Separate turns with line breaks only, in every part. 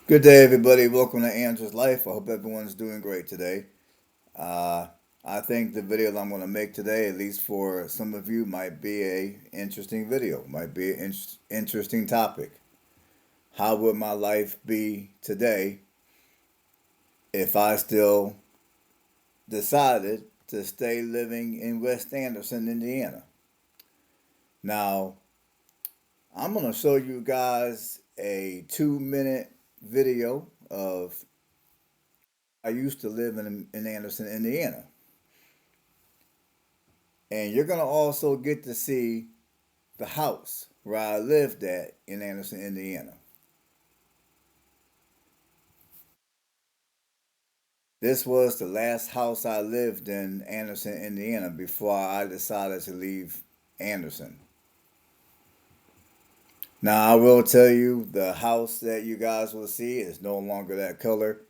Good day, everybody. Welcome to Andrew's Life. I hope everyone's doing great today. Uh, I think the video that I'm going to make today, at least for some of you, might be a interesting video. Might be an interesting topic. How would my life be today if I still decided to stay living in West Anderson, Indiana? Now, I'm going to show you guys a 2 minute video of I used to live in Anderson, Indiana. And you're going to also get to see the house where I lived at in Anderson, Indiana. This was the last house I lived in Anderson, Indiana before I decided to leave Anderson. Now, I will tell you the house that you guys will see is no longer that color.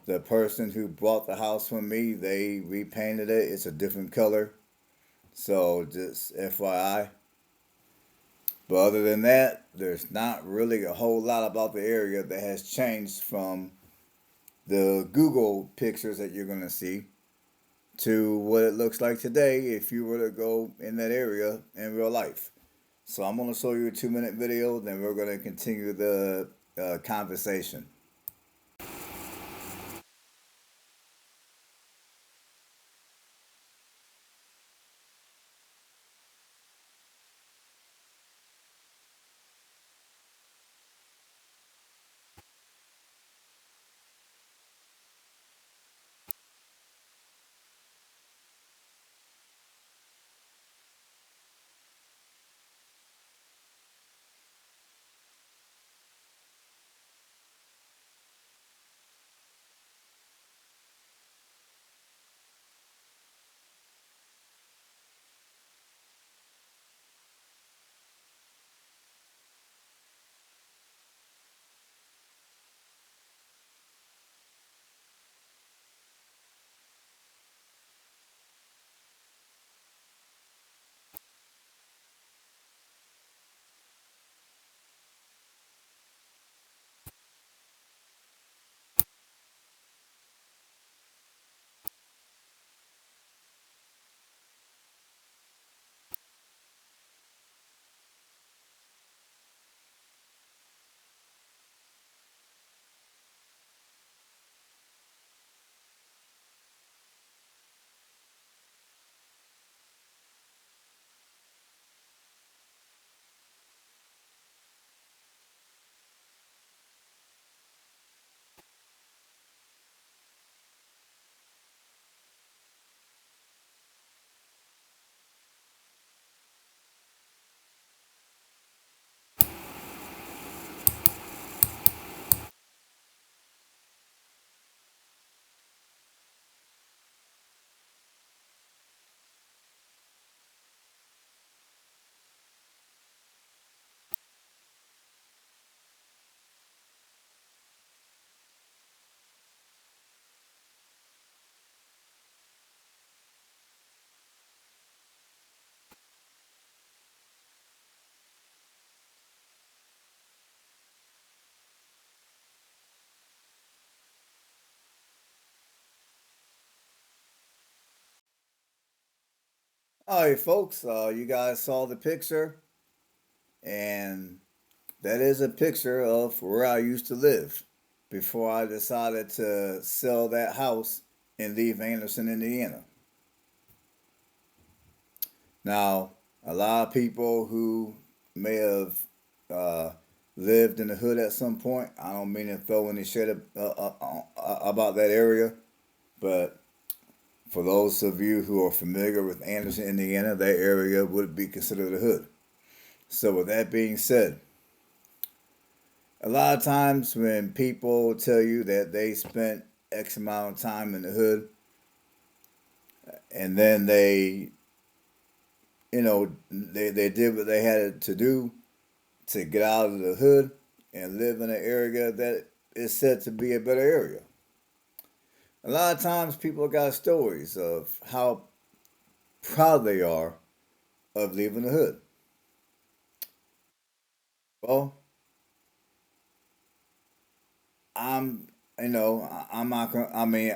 The person who bought the house from me, they repainted it. It's a different color. So, just FYI. But other than that, there's not really a whole lot about the area that has changed from the Google pictures that you're going to see to what it looks like today if you were to go in that area in real life. So I'm going to show you a 2 minute video, then we're going to continue the conversation. All right, folks, you guys saw the picture, and that is a picture of where I used to live before I decided to sell that house and leave Anderson, Indiana. Now, a lot of people who may have uh, lived in the hood at some point, I don't mean to throw any shade about that area, but for those of you who are familiar with Anderson, Indiana, that area would be considered a hood. So, with that being said, a lot of times when people tell you that they spent X amount of time in the hood and then they did what they had to do to get out of the hood and live in an area that is said to be a better area. A lot of times people got stories of how proud they are of leaving the hood. Well, I'm, I'm not gonna, I mean,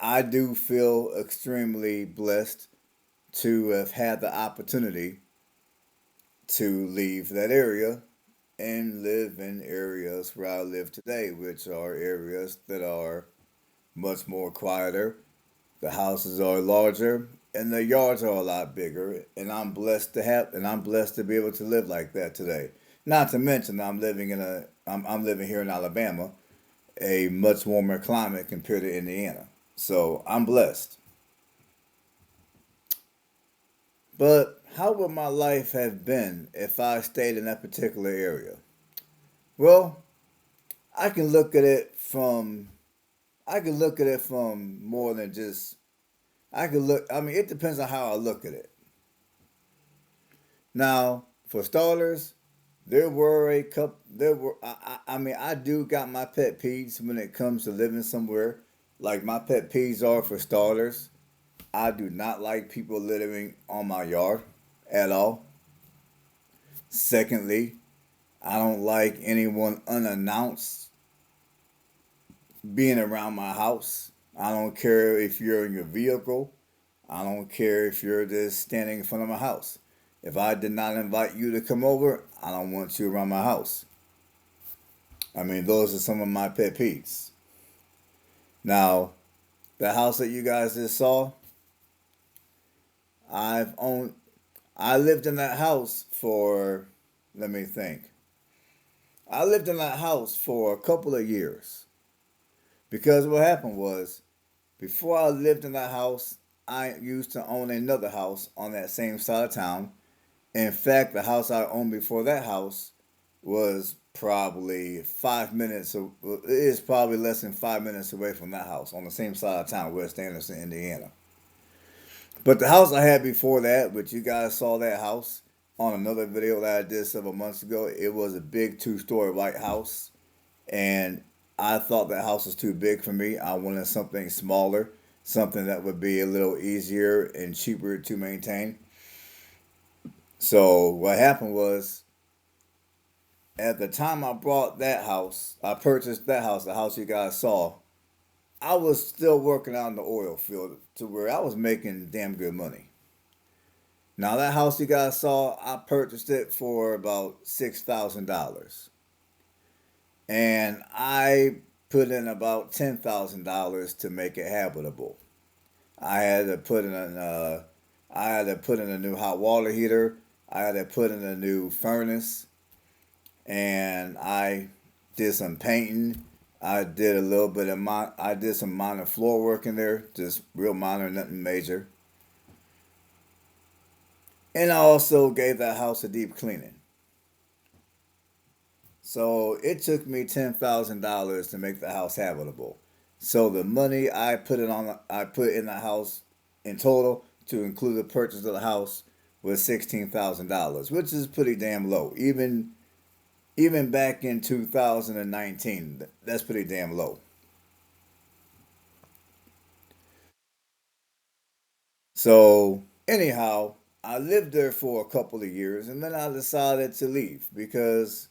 I do feel extremely blessed to have had the opportunity to leave that area and live in areas where I live today, which are areas that are much more quieter. The houses are larger and the yards are a lot bigger, and I'm blessed to be able to live like that today. Not to mention I'm living here in Alabama, a much warmer climate compared to Indiana. So I'm blessed. But how would my life have been if I stayed in that particular area? Well, I can look at it from I can look at it from more than just I can look I mean it depends on how I look at it. Now, for starters, there were I mean I do got my pet peeves when it comes to living somewhere. Like my pet peeves are, for starters, I do not like people littering on my yard at all. Secondly, I don't like anyone unannounced being around my house. I don't care if you're in your vehicle. I don't care if you're just standing in front of my house. If I did not invite you to come over, I don't want you around my house. I mean, those are some of my pet peeves. Now, the house that you guys just saw, I've owned, I lived in that house for, let me think. I lived in that house for a couple of years because what happened was, before I lived in that house, I used to own another house on that same side of town. In fact, the house I owned before that house was probably 5 minutes. It is probably less than 5 minutes away from that house on the same side of town, West Anderson, Indiana. But the house I had before that, which you guys saw that house on another video that I did several months ago, it was a big two-story white house, and I thought that house was too big for me. I wanted something smaller, something that would be a little easier and cheaper to maintain. So what happened was, at the time I purchased that house, the house you guys saw, I was still working out in the oil field to where I was making damn good money. Now that house you guys saw, I purchased it for about $6,000, and I put in about $10,000 to make it habitable. I had to put in I had to put in a new hot water heater. I had to put in a new furnace, and I did some painting. I did some minor floor work in there, just real minor, nothing major. And I also gave that house a deep cleaning. So it took me $10,000 to make the house habitable. So the money I put in the house in total to include the purchase of the house was $16,000, which is pretty damn low. Even back in 2019, that's pretty damn low. So anyhow, I lived there for a couple of years, and then I decided to leave because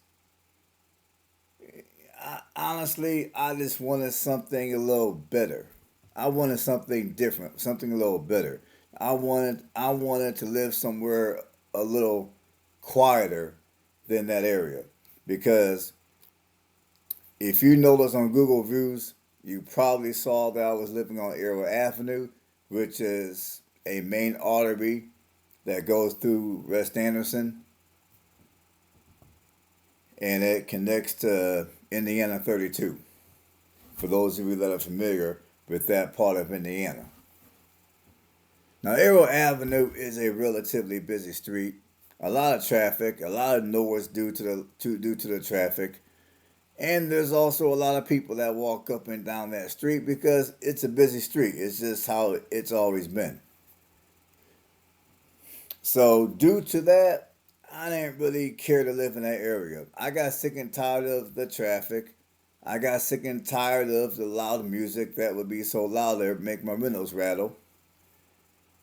honestly, I just wanted something a little better. I wanted something different, something a little better. I wanted to live somewhere a little quieter than that area, because if you notice on Google Views, you probably saw that I was living on Arrow Avenue, which is a main artery that goes through West Anderson, and it connects to Indiana 32. For those of you that are familiar with that part of Indiana. Now, Arrow Avenue is a relatively busy street. A lot of traffic, a lot of noise due to the traffic, and there's also a lot of people that walk up and down that street because it's a busy street. It's just how it's always been. So, due to that, I didn't really care to live in that area. I got sick and tired of the traffic. I got sick and tired of the loud music that would be so loud that it would make my windows rattle.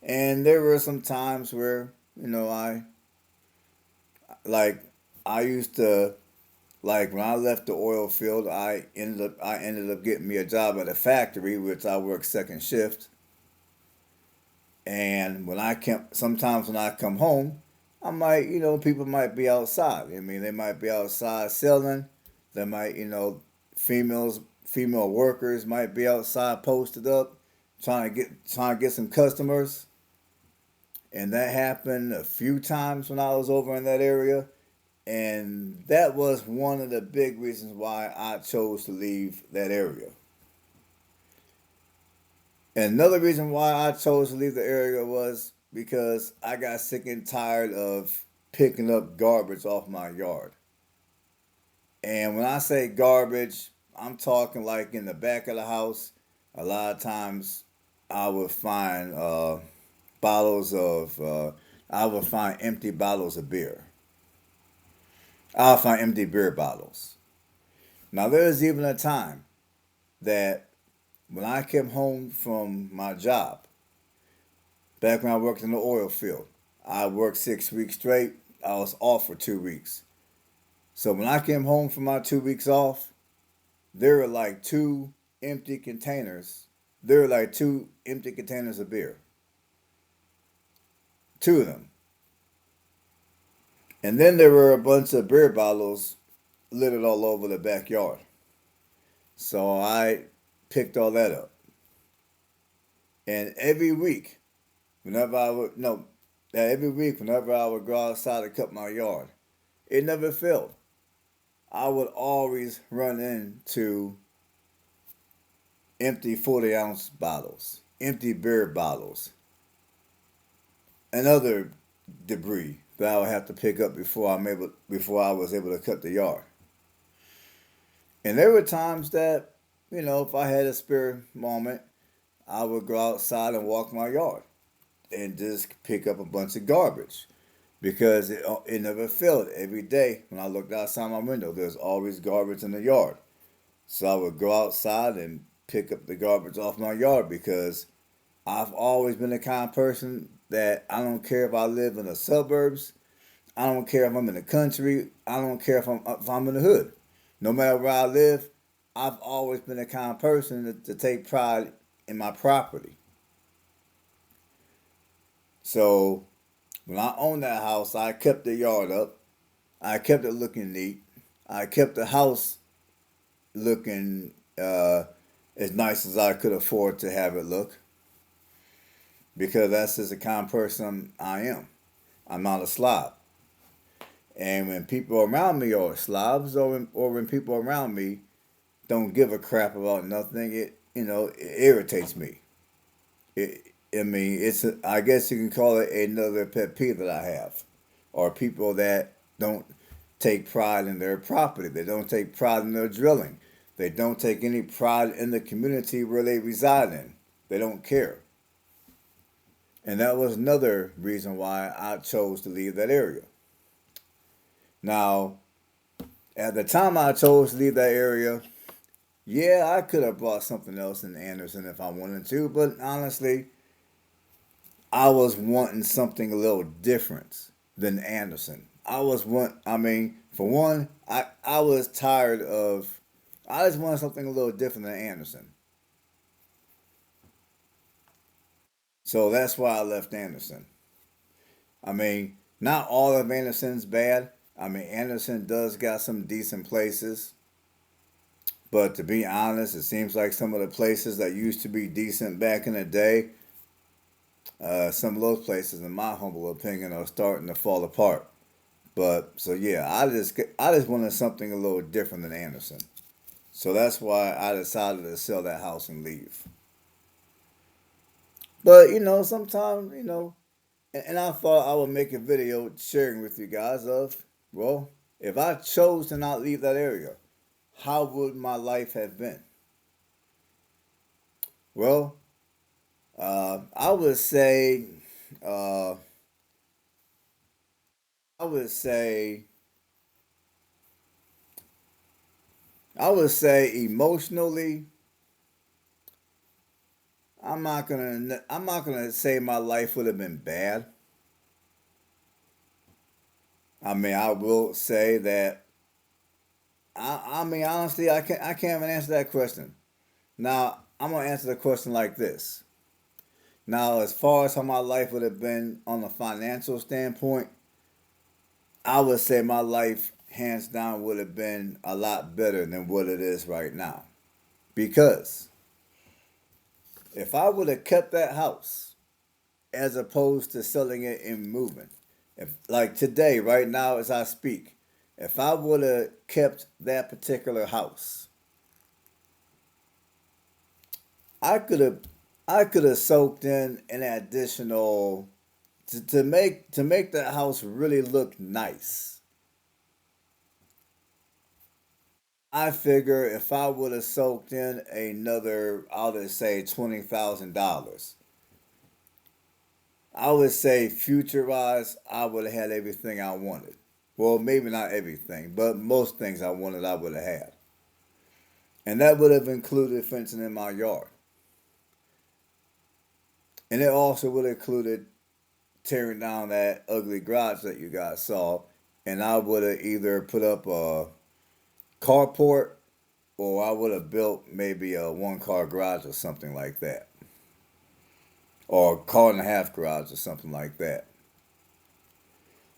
And there were some times where, like, I used to Like when I left the oil field, I ended up getting me a job at a factory, which I work second shift. And sometimes when I come home, I might, people might be outside. I mean, they might be outside selling. They might, female workers might be outside posted up, trying to get some customers. And that happened a few times when I was over in that area. And that was one of the big reasons why I chose to leave that area. And another reason why I chose to leave the area was because I got sick and tired of picking up garbage off my yard. And when I say garbage, I'm talking like in the back of the house. A lot of times I would find bottles of, I would find empty bottles of beer. I'll find empty beer bottles. Now, there's even a time that when I came home from my job, back when I worked in the oil field, I worked 6 weeks straight. I was off for 2 weeks. So when I came home from my 2 weeks off, there were like two empty containers. There were like two empty containers of beer. Two of them. And then there were a bunch of beer bottles littered all over the backyard. So I picked all that up. And every week, whenever I would, no, every week, whenever I would go outside to cut my yard, it never failed. I would always run into empty 40-ounce bottles, empty beer bottles, and other debris that I would have to pick up before I was able to cut the yard. And there were times that, if I had a spare moment, I would go outside and walk my yard and just pick up a bunch of garbage because it never failed. Every day when I looked outside my window, there's always garbage in the yard. So I would go outside and pick up the garbage off my yard because I've always been the kind of person that I don't care if I live in the suburbs. I don't care if I'm in the country. I don't care if I'm in the hood. No matter where I live, I've always been the kind of person to take pride in my property. So when I owned that house, I kept the yard up. I kept it looking neat. I kept the house looking as nice as I could afford to have it look because that's just the kind of person I am. I'm not a slob. And when people around me are slobs, or when people around me don't give a crap about nothing, it irritates me. I mean, I guess you can call it another pet peeve that I have, or people that don't take pride in their property. They don't take pride in their drilling. They don't take any pride in the community where they reside in. They don't care. And that was another reason why I chose to leave that area. Now, at the time I chose to leave that area, yeah, I could have bought something else in Anderson if I wanted to, but honestly, I was wanting something a little different than Anderson. I mean, for one, I was tired of, I just wanted something a little different than Anderson. So that's why I left Anderson. I mean, not all of Anderson's bad. I mean, Anderson does got some decent places. But to be honest, it seems like some of the places that used to be decent back in the day, some of those places, in my humble opinion, are starting to fall apart. But so yeah, I just wanted something a little different than Anderson. So that's why I decided to sell that house and leave. But sometimes and I thought I would make a video sharing with you guys of, well, if I chose to not leave that area, how would my life have been? Well, I would say, uh, I would say, I would say emotionally, I'm not gonna say my life would have been bad. I mean, I will say that I mean, honestly, I can't even answer that question. Now, I'm gonna answer the question like this. Now, as far as how my life would have been on a financial standpoint, I would say my life, hands down, would have been a lot better than what it is right now. Because if I would have kept that house as opposed to selling it and moving, if like today, right now, as I speak, if I would have kept that particular house, I could have I could have soaked in an additional to make that house really look nice. I figure if I would have soaked in another, I'll just say $20,000, I would say future wise, I would have had everything I wanted. Well, maybe not everything, but most things I wanted, I would have had, and that would have included fencing in my yard, and it also would have included tearing down that ugly garage that you guys saw, and I would have either put up a carport or I would have built maybe a one car garage or something like that, or a car and a half garage or something like that.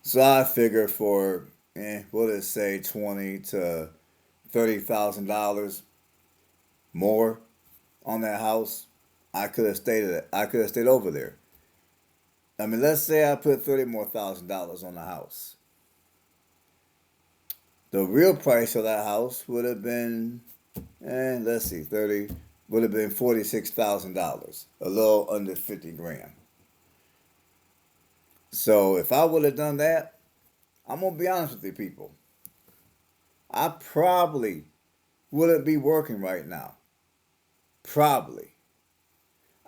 So I figure for we'll just say $20,000 to $30,000 more on that house, I could have stayed over there. I mean, let's say I put $30,000 more on the house. The real price of that house would have been, let's see, 30 would have been $46,000, a little under 50 grand. So if I would have done that, I'm gonna be honest with you, people. I probably wouldn't be working right now. Probably.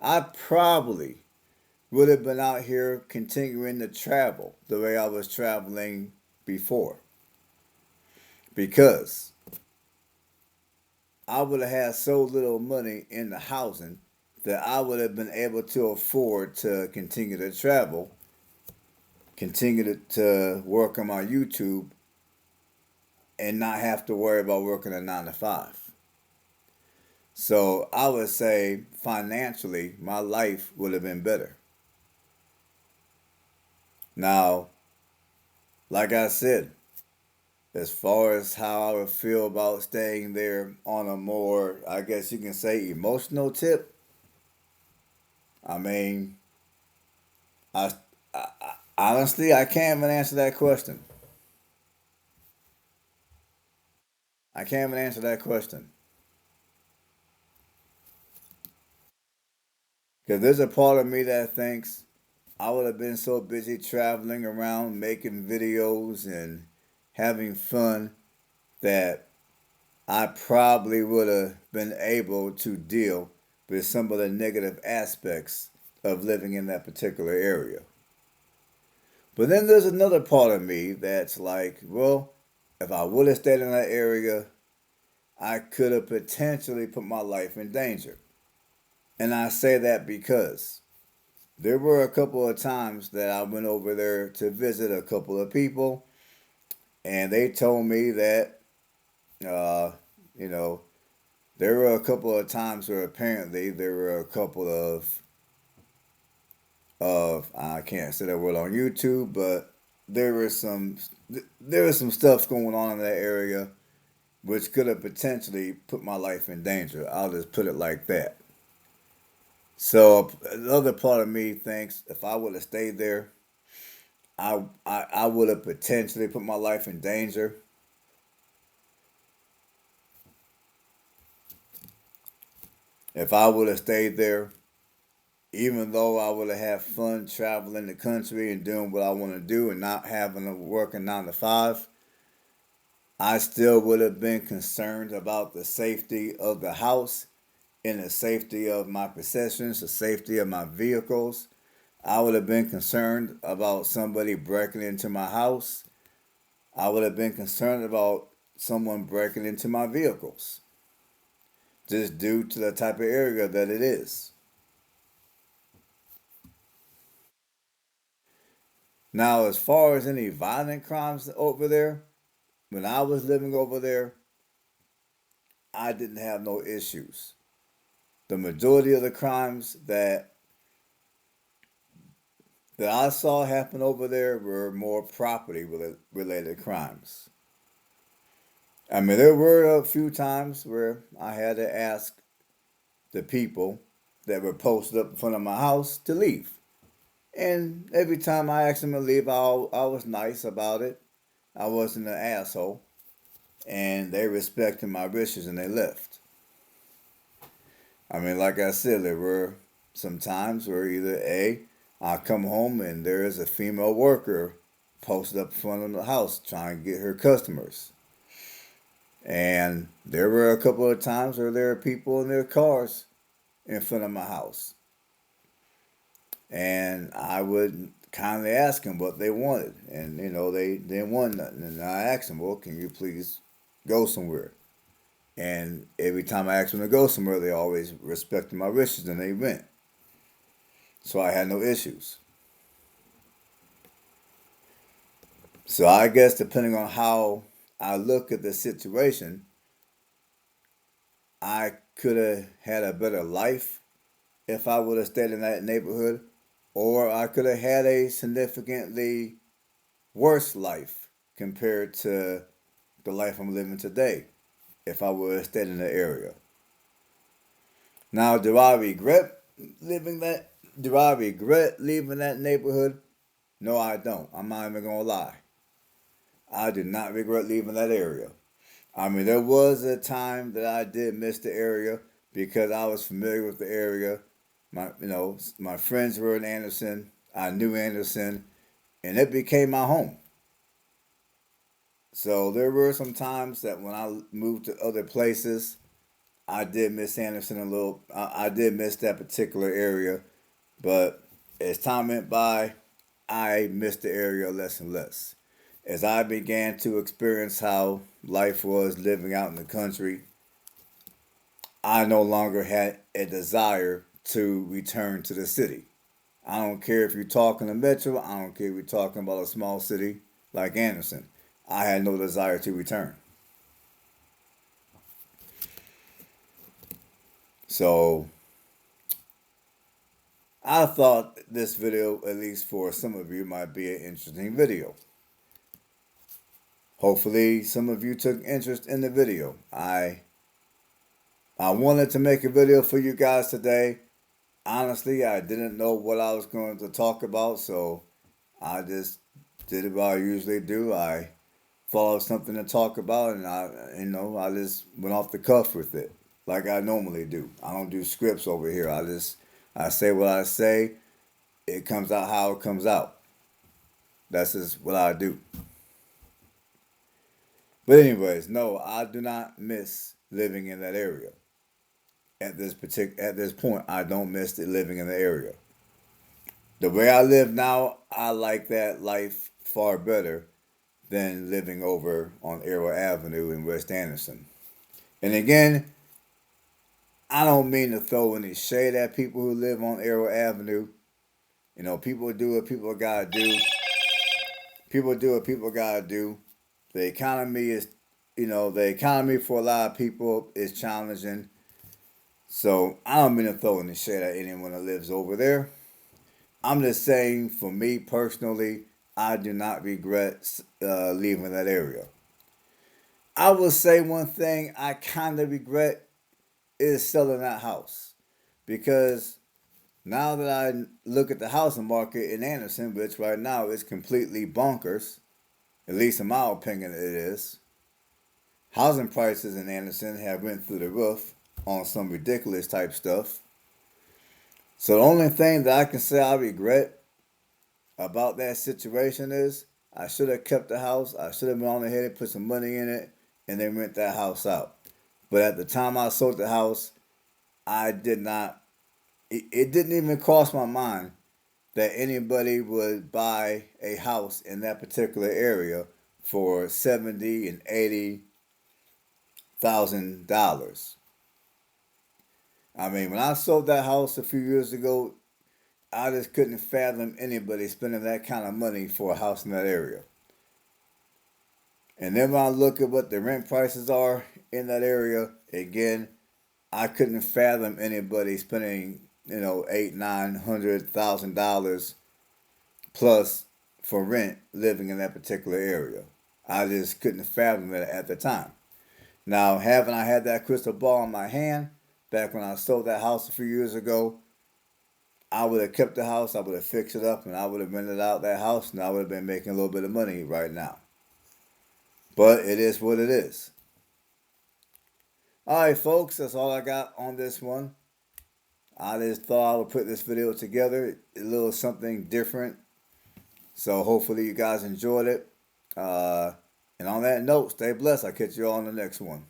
I probably would have been out here continuing to travel the way I was traveling before. Because I would have had so little money in the housing that I would have been able to afford to continue to travel, continue to work on my YouTube, and not have to worry about working a 9 to 5. So I would say financially, my life would have been better. Now, like I said, as far as how I would feel about staying there on a more, I guess you can say, emotional tip, I mean, I, honestly, I can't even answer that question. I can't even answer that question. Because there's a part of me that thinks I would have been so busy traveling around, making videos and having fun that I probably would have been able to deal with some of the negative aspects of living in that particular area. But then there's another part of me that's like, well, if I would have stayed in that area, I could have potentially put my life in danger. And I say that because there were a couple of times that I went over there to visit a couple of people, and they told me that, uh, you know, there were a couple of times where apparently there were a couple of I can't say that word on YouTube, but there was some there was some stuff going on in that area which could have potentially put my life in danger. I'll just put it like that. So the other part of me thinks if I would have stayed there, I would have potentially put my life in danger. If I would have stayed there, even though I would have had fun traveling the country and doing what I want to do and not having to work a 9 to 5, I still would have been concerned about the safety of the house and the safety of my possessions, the safety of my vehicles. I would have been concerned about somebody breaking into my house. I would have been concerned about someone breaking into my vehicles just due to the type of area that it is. Now, as far as any violent crimes over there, when I was living over there, I didn't have no issues. The majority of the crimes that I saw happen over there were more property related crimes. I mean, there were a few times where I had to ask the people that were posted up in front of my house to leave. And every time I asked them to leave, I was nice about it. I wasn't an asshole. And they respected my wishes and they left. I mean, like I said, there were some times where either I come home and there is a female worker posted up in front of the house trying to get her customers. And there were a couple of times where there were people in their cars in front of my house. And I would kindly ask them what they wanted. And, they didn't want nothing. And I asked them, well, can you please go somewhere? And every time I asked them to go somewhere, they always respected my wishes and they went. So I had no issues. So I guess depending on how I look at the situation, I could have had a better life if I would have stayed in that neighborhood, or I could have had a significantly worse life compared to the life I'm living today if I would have stayed in the area. Now, do I regret living that? Do I regret leaving that neighborhood? No, I don't. I'm not even gonna lie. I do not regret leaving that area. I mean, there was a time that I did miss the area because I was familiar with the area. My friends were in Anderson. I knew Anderson, and it became my home. So there were some times that when I moved to other places, I did miss Anderson a little. I did miss that particular area, but as time went by, I missed the area less and less. As I began to experience how life was living out in the country, I no longer had a desire to return to the city. I don't care if you're talking a metro, I don't care if you're talking about a small city like Anderson. I had no desire to return. So I thought this video, at least for some of you, might be an interesting video. Hopefully some of you took interest in the video. I wanted to make a video for you guys today. Honestly, I didn't know what I was going to talk about, so I just did what I usually do. I followed something to talk about, and I just went off the cuff with it, like I normally do. I don't do scripts over here. I say what I say. It comes out how it comes out. That's just what I do. But anyways, no, I do not miss living in that area. At this point, I don't miss living in the area. The way I live now, I like that life far better than living over on Arrow Avenue in West Anderson. And again, I don't mean to throw any shade at people who live on Arrow Avenue. People do what people gotta do. People do what people gotta do. The economy is, the economy for a lot of people is challenging. So I don't mean to throw any shade at anyone that lives over there. I'm just saying, for me personally, I do not regret leaving that area. I will say one thing I kind of regret is selling that house. Because now that I look at the housing market in Anderson, which right now is completely bonkers, at least in my opinion it is, housing prices in Anderson have went through the roof on some ridiculous type stuff. So the only thing that I can say I regret about that situation is I should have kept the house. I should have been on ahead and put some money in it and then rent that house out. But at the time I sold the house, I did not, it didn't even cross my mind that anybody would buy a house in that particular area for $70 and $80,000. I mean, when I sold that house a few years ago, I just couldn't fathom anybody spending that kind of money for a house in that area. And then when I look at what the rent prices are in that area, again, I couldn't fathom anybody spending, $800,000, $900,000 plus for rent living in that particular area. I just couldn't fathom it at the time. Now, having I had that crystal ball in my hand back when I sold that house a few years ago, I would have kept the house, I would have fixed it up, and I would have rented out that house, and I would have been making a little bit of money right now. But it is what it is. All right, folks, that's all I got on this one. I just thought I would put this video together, a little something different. So hopefully you guys enjoyed it. And on that note, stay blessed. I'll catch you all on the next one.